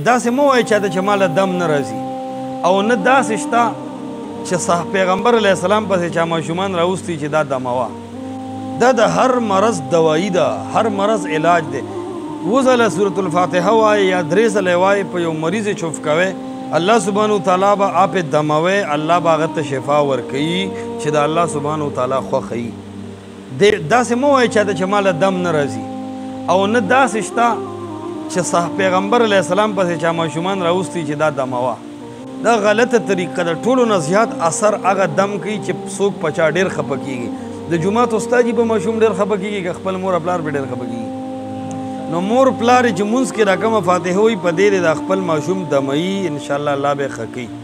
داسې مه وایه چاته چې ماله دم نه راځي او نه داسې شته چې پیغمبر علیه السلام پسې چا ماشومان راوستي چې دا دموه دا د هر مرض دوایي ده هر مرض علاج دی اووه ځله سورة الفاتحه وایه یا درې ځله وایه په یو مریض یې چوف کوئ الله سبحانه وتعالی به آپ دموئ الله به هغه ته شفا ورکوي چې د الله سبحانه وتعالی خوښه وي داسې مه وایه چاته چې ماله دم نه راځي او نه داسې شته چې پیغمبر علیه السلام پسې چا ماشومان راوستي چې دا دموه دا غلطه طریقه ده ټولو نه زیات اثر هغه دم کوي چې څوک په چا ډېر خفه کېږي د جومات استاد یې په ماشوم ډېر خفه کېږي که خپل مور پلار به ډېر خفه کېږي نو مور پلار یې چې مونځ کې راکمه فاتحه وي په دې د خپل ماشوم دموي انشاءالله الله به یې ښه کوي